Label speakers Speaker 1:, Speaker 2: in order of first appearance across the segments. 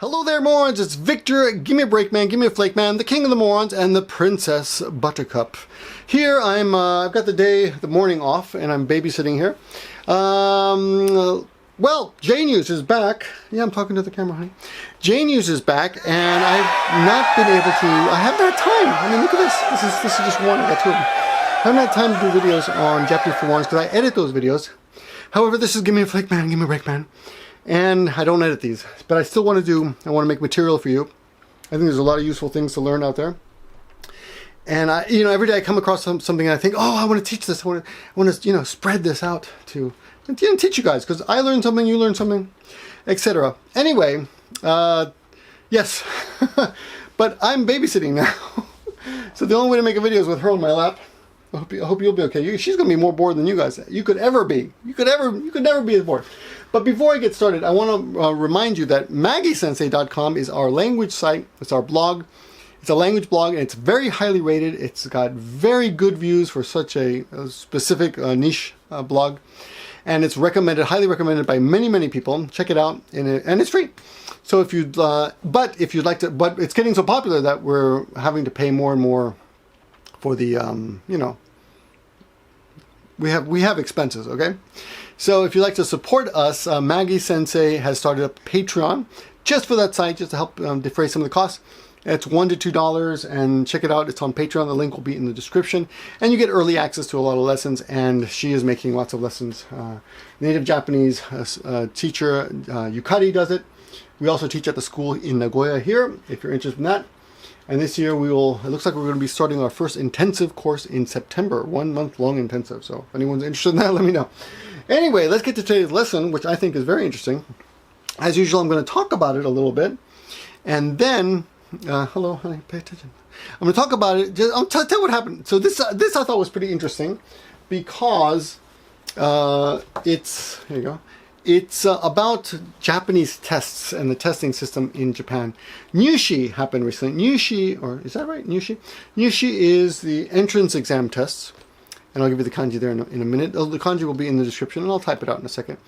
Speaker 1: Hello there, morons. It's Victor. Give me a break, man. Give me a flake, man. The king of the morons and the princess Buttercup. Here I've got the morning off, and I'm babysitting here. Well, JNEWS is back. Yeah, I'm talking to the camera, honey. JNEWS is back, and I've not been able to. I haven't had time. I mean, look at this. This is just one. I got two of them. I haven't had time to do videos on Japanese for morons because I edit those videos. However, this is Give Me a Flake, man. Give me a break, man. And I don't edit these, but I still want to make material for you. I think there's a lot of useful things to learn out there. And every day I come across something and I think, oh, I want to teach this. I want to, spread this out to teach you guys, because I learned something, you learned something, etc. Anyway, yes, but I'm babysitting now. So the only way to make a video is with her on my lap. I hope you'll be okay. She's gonna be more bored than you guys. You could never be as bored. But before I get started, I want to remind you that maggiesensei.com is our language site. It's our blog. It's a language blog, and it's very highly rated. It's got very good views for such a specific niche blog, and it's highly recommended by many people. Check it out, and it's free. So if you'd like to, but it's getting so popular that we're having to pay more and more for the we have expenses, okay? So if you'd like to support us, Maggie Sensei has started a Patreon just for that site, just to help defray some of the costs. It's $1 to $2, and check it out. It's on Patreon. The link will be in the description, and you get early access to a lot of lessons. And she is making lots of lessons. Native Japanese teacher Yukari does it. We also teach at the school in Nagoya here, if you're interested in that. And this year it looks like we're going to be starting our first intensive course in September, 1 month long intensive. So if anyone's interested in that, let me know. Anyway, let's get to today's lesson, which I think is very interesting. As usual, I'm going to talk about it a little bit, and then, hello, honey, pay attention. I'm going to talk about it. I'll tell you what happened. So this I thought was pretty interesting, because here you go. It's about Japanese tests and the testing system in Japan. Nyuu happened recently. Nyuu, or is that right? Nyuu? Nyuu is the entrance exam tests. And I'll give you the kanji there in a minute. The kanji will be in the description, and I'll type it out in a second.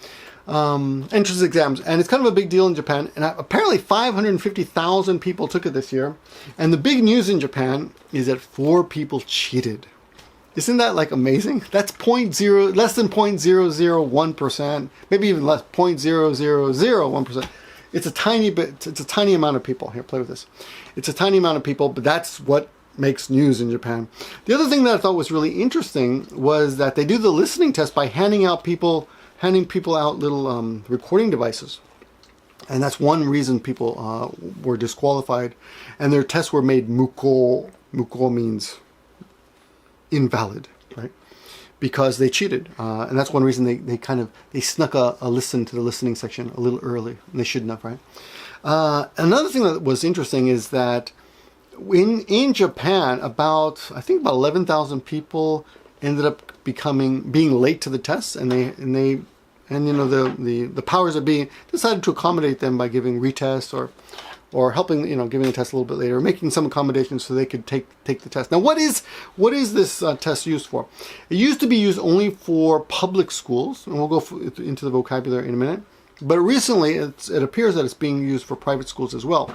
Speaker 1: Entrance exams. And it's kind of a big deal in Japan. And apparently 550,000 people took it this year. And the big news in Japan is that 4 people cheated. Isn't that like amazing? That's less than 0.001%, maybe even less, 0.0001%. It's a tiny bit, it's a tiny amount of people. Here, play with this. It's a tiny amount of people, but that's what makes news in Japan. The other thing that I thought was really interesting was that they do the listening test by handing people out little recording devices. And that's one reason people were disqualified. And their tests were made mukou. Mukou means invalid, right? Because they cheated, and that's one reason they snuck a listen to the listening section a little early, and they shouldn't have, right? Another thing that was interesting is that in Japan, I think about 11,000 people ended up being late to the tests, and the powers that be decided to accommodate them by giving retests or helping, giving the test a little bit later, making some accommodations so they could take the test. Now, what is this test used for? It used to be used only for public schools, and we'll go into the vocabulary in a minute. But recently, it appears that it's being used for private schools as well.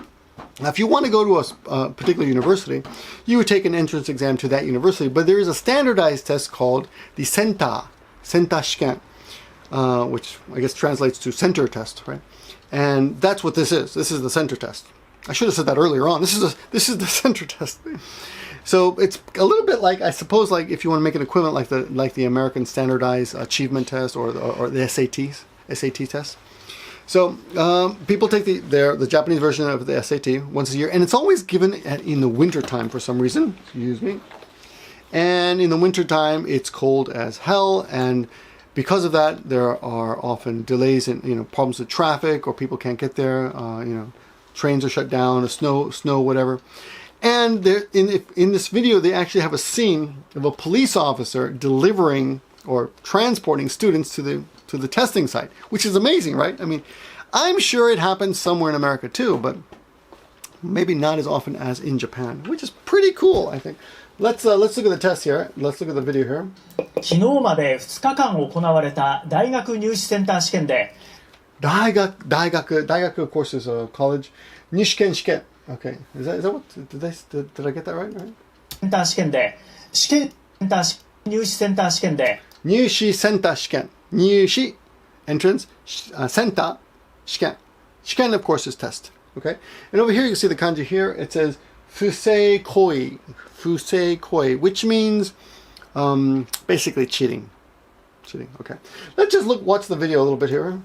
Speaker 1: Now, if you want to go to a particular university, you would take an entrance exam to that university. But there is a standardized test called the Seita Shiken, which I guess translates to center test, right? And that's what this is. This is the center test. I should have said that earlier on. This is the center test. So it's a little bit like, I suppose, like if you want to make an equivalent like the American standardized achievement test or the SAT test. So people take the Japanese version of the SAT once a year, and it's always given in the winter time for some reason. Excuse me. And in the winter time, it's cold as hell, and because of that, there are often delays and problems with traffic, or people can't get there. Trains are shut down, snow, whatever. And in this video, they actually have a scene of a police officer delivering or transporting students to the testing site, which is amazing, right? I mean, I'm sure it happens somewhere in America too, but maybe not as often as in Japan, which is pretty cool, I think. Let's look at the test here. Let's look at the video here.
Speaker 2: 昨日まで2日間行われた大学入試センター試験で
Speaker 1: 大学, of course, is a college. 入試験 Okay, is that what? Did I get that right?
Speaker 2: センター試験で入試センター試験で
Speaker 1: 入試センター試験入試 entrance center 試験 of course, is test. Okay, and over here you can see the kanji here. It says fusei koui, which means basically cheating. Okay, let's just watch the video a little bit here.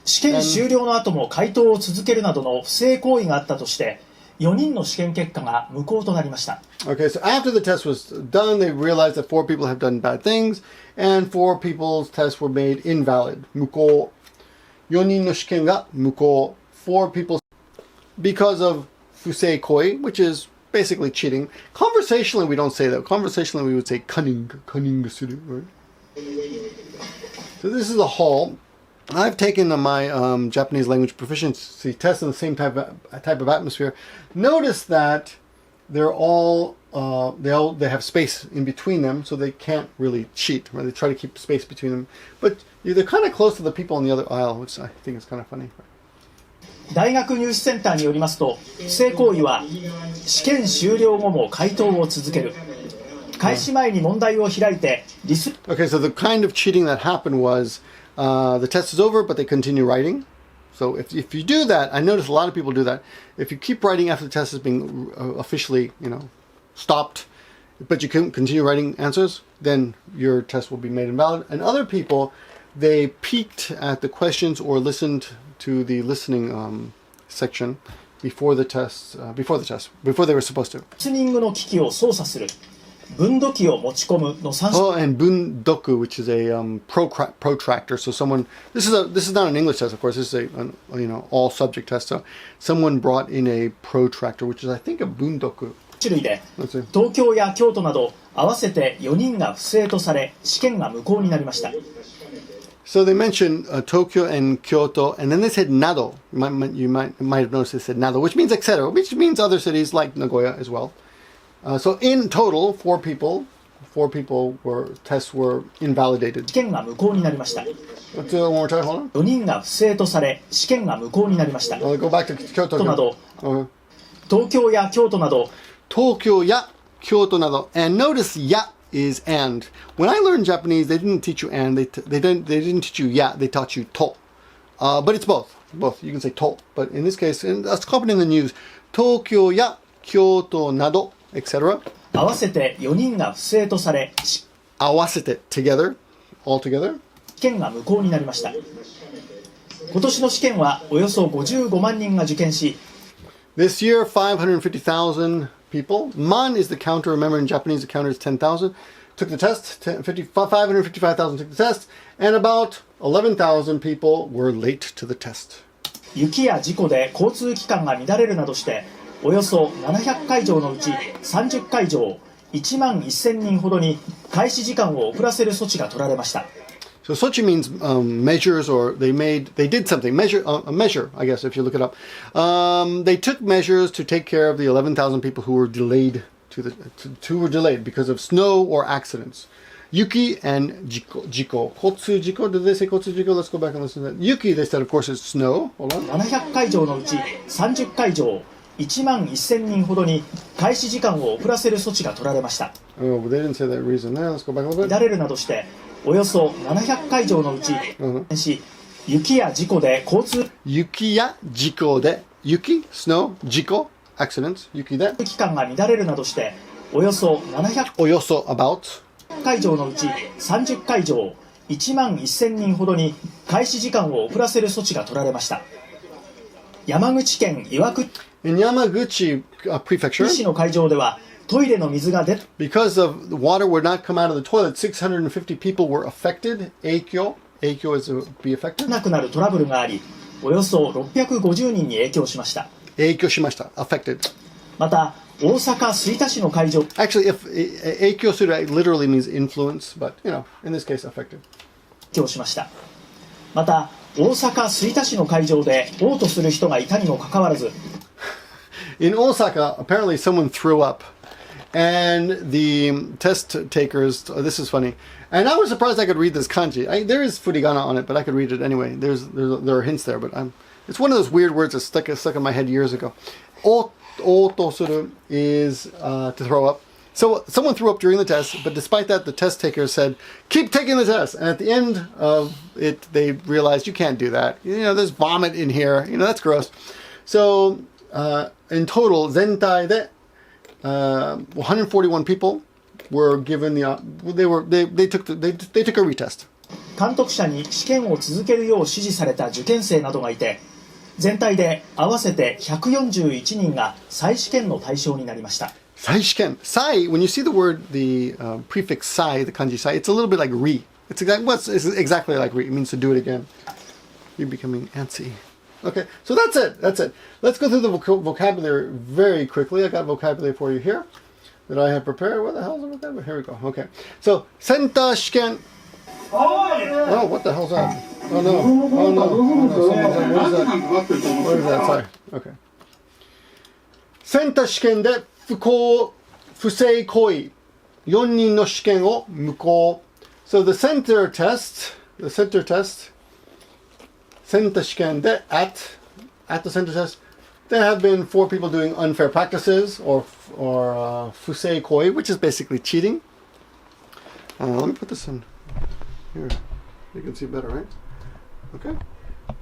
Speaker 2: 試験終了の後も回答を続けるなどの不正行為があったとして4人の試験結果が無効となりました。
Speaker 1: Okay, so after the test was done, they realized that 4 people have done bad things, and 4 people's tests were made invalid. 無効。4人の試験が無効。4 people because of fusei koi, which is basically cheating. Conversationally, we don't say that. Conversationally, we would say cunning suru, right? So this is a hall. I've taken my Japanese language proficiency test in the same type of atmosphere. Notice that they're all they have space in between them, so they can't really cheat. Right? They try to keep space between them, but they're kind of close to the people on the other aisle, which I think is kind of funny.
Speaker 2: 大学入試センターによりますと、不正行為は試験終了後も回答を続ける。開始前に問題を開いてリス。
Speaker 1: Okay, so the kind of cheating that happened was the test is over, but they continue writing. So if you do that, I notice a lot of people do that. If you keep writing after the test is being officially, stopped, but you can continue writing answers, then your test will be made invalid. And other people, they peeked at the questions or listened to the listening section before the test, before they were supposed to.
Speaker 2: リスニングの機器を操作する。bundoki を持ち込むの3種。
Speaker 1: Oh, and bundoku, which is a protractor. So this is not an English test, of course. This is a all subject test. So someone brought in a protractor, which is I think a bundoku.
Speaker 2: 種類で東京や京都など合わせて4人が不正とされ試験が無効になりました。
Speaker 1: So they mentioned Tokyo and Kyoto, and then they said nado. You might have noticed they said nado, which means etc., which means other cities like Nagoya as well. So in total, 4 people tests were invalidated.
Speaker 2: 試験が無効になりました。
Speaker 1: Let's do it one more time. Hold on.
Speaker 2: 4人が不正とされ試験が無効になりました。
Speaker 1: Go back to Kyoto
Speaker 2: など、東京や京都など。
Speaker 1: Tokyo ya, Kyoto nado. And notice ya is and. When I learned Japanese, they didn't teach you and. They didn't teach you ya. They taught you to. But it's both. You can say to. But in this case, that's common in the news. Tokyo ya, Kyoto nado, etc.
Speaker 2: 合わせて4人が不正とされ。
Speaker 1: 合わせて together, all together.
Speaker 2: 試験が無効になりました。今年の試験はおよそ55万人が受験し。
Speaker 1: This year, 550,000 people. Man is the counter. Remember, in Japanese, the counter is 10,000. Took the test. 555,000 took the test, and about 11,000 people were late to the test.
Speaker 2: 雪や事故で交通機関が乱れるなどして、およそ700会場のうち30会場、1万1000人ほどに開始時間を遅らせる措置が取られました。
Speaker 1: So sochi means measures, or they did something. A measure, I guess, if you look it up. They took measures to take care of the 11,000 people who were delayed because of snow or accidents. Yuki and jiko. Kotsu jiko? Did they say kotsu jiko? Let's go back and listen to that. Yuki, they said, of course, is snow. Hold on.
Speaker 2: 700会場のうち30会場、1万1000人ほどに開始時間を遅らせる措置が取られました。
Speaker 1: Oh, but they didn't say that reason. Now let's go back a little bit.
Speaker 2: 乱れるなどして、およそ700会場のうち、雪や事故で交通
Speaker 1: 雪や事故で雪 snow 事故 accidents 雪で
Speaker 2: 機関が乱れるなどしておよそ
Speaker 1: about
Speaker 2: 会場のうち30会場1万1000人ほどに開始時間を遅らせる措置が取られました。山口県岩国
Speaker 1: In Yamaguchi prefecture
Speaker 2: 市の会場ではトイレの水が
Speaker 1: because of the water would not come out of the toilet, 650 people were affected. Eikyou is be affected.
Speaker 2: なくなるトラブルがあり、およそ650人に影響しました。
Speaker 1: 影響しました。affected.
Speaker 2: また、大阪吹田市の会場
Speaker 1: Actually, if 影響する literally means influence, but in this case, affected.
Speaker 2: 影響しました。また、大阪吹田市の会場で嘔吐する人がいたにもかかわらず、
Speaker 1: In Osaka, apparently someone threw up. And the test takers, this is funny. And I was surprised I could read this kanji. There is furigana on it, but I could read it anyway. There are hints there, but it's one of those weird words that stuck in my head years ago. Otto suru is to throw up. So someone threw up during the test, but despite that, the test taker said, keep taking the test. And at the end of it, they realized you can't do that. There's vomit in here. That's gross. So in total, zentai de 141 people were given they took a retest.
Speaker 2: 監督者に試験を続けるよう指示された受験生などがいて、全体で合わせて141人が再試験の対象になりました。
Speaker 1: 再試験。Sai, when you see the word, the prefix sai, the kanji sai, it's a little bit like re. It's exactly like re. It means to do it again. You're becoming antsy. Okay, so that's it. Let's go through the vocabulary very quickly. I got vocabulary for you here that I have prepared. What the hell is the vocabulary? Here we go. Okay, so center 試験. Oh, what the hell's that? Oh no. What is that? Sorry. Okay. センター試験で不正行為4人の試験を無効. So the center test, center 試験で at the center test, there have been 4 people doing unfair practices or fusei koui, which is basically cheating. Let me put this in here. You can see better, right? Okay.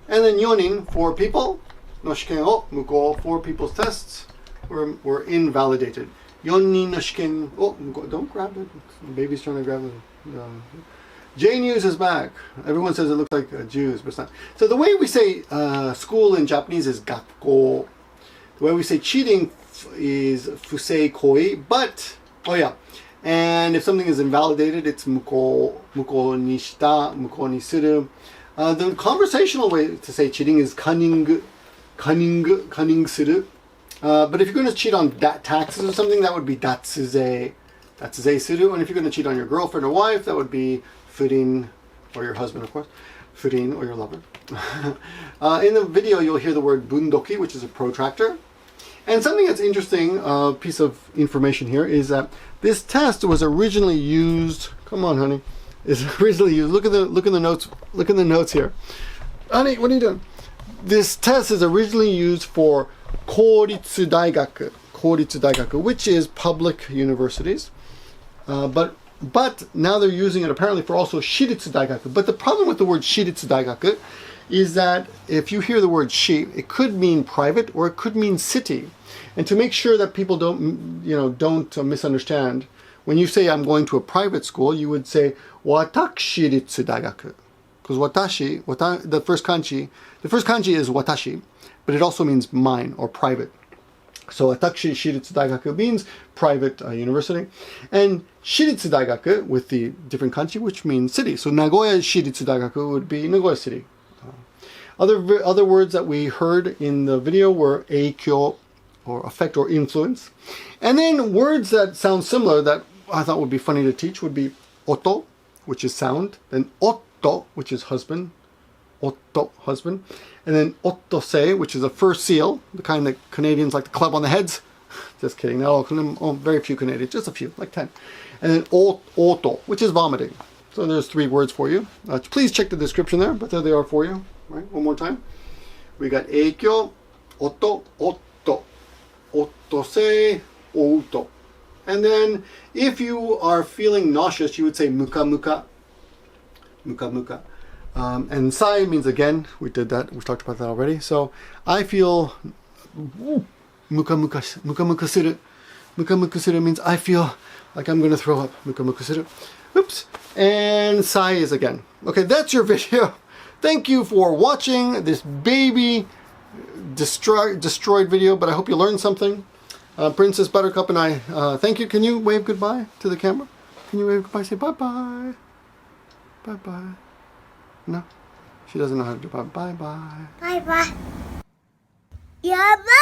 Speaker 1: And then 4人, 4 people, の試験を無効, 4 people's tests were invalidated. 4人の試験を無効. Don't grab it. The baby's trying to grab it. JNEWS is back. Everyone says it looks like Jews, but it's not. So the way we say school in Japanese is gakkou. The way we say cheating is fusei koui. But, and if something is invalidated, it's mukou ni shita, mukou ni suru. The conversational way to say cheating is cunning suru. But if you're going to cheat on taxes or something, that would be datsu suru. And if you're going to cheat on your girlfriend or wife, that would be furin, or your husband, of course. Furin, or your lover. In the video, you'll hear the word bundoki, which is a protractor. And something that's interesting, piece of information here, is that this test was originally used. Come on, honey. Is originally used. Look at the notes. Look at the notes here, honey. What are you doing? This test is originally used for公立大学, which is public universities. But now they're using it apparently for also shiritsu daigaku. But the problem with the word shiritsu daigaku is that if you hear the word shi, it could mean private or it could mean city. And to make sure that people don't misunderstand, when you say I'm going to a private school, you would say watakushiritsu daigaku. Because the first kanji is watashi, but it also means mine or private. So watakushiritsu daigaku means private university, and shiritsu daigaku with the different kanji, which means city. So Nagoya shiritsu daigaku would be Nagoya city. Other words that we heard in the video were eikyou, or effect or influence, and then words that sound similar that I thought would be funny to teach would be otto, which is sound, then otto, which is husband, otto, husband, and then otte sei, which is a fur seal, the kind that Canadians like to club on the heads. Just kidding. No, very few Canadians, just a few, like 10. And then otto, which is vomiting. So there's 3 words for you. Please check the description there, but there they are for you. Right, one more time. We got eikyou, otto, otto sei, outo. And then if you are feeling nauseous, you would say mukamuka. And sai means again. We did that. We talked about that already. So I feel mukamuka suru. Mukamuka suru means I feel like I'm going to throw up. Mukamuka suru. Oops. And sai is again. Okay, that's your video. Thank you for watching this baby destroyed video, but I hope you learned something. Princess Buttercup and I thank you. Can you wave goodbye to the camera? Can you wave goodbye? Say bye-bye. Bye-bye. No? She doesn't know how to do bye-bye. Bye-bye.
Speaker 3: Bye-bye. Yeah, bye.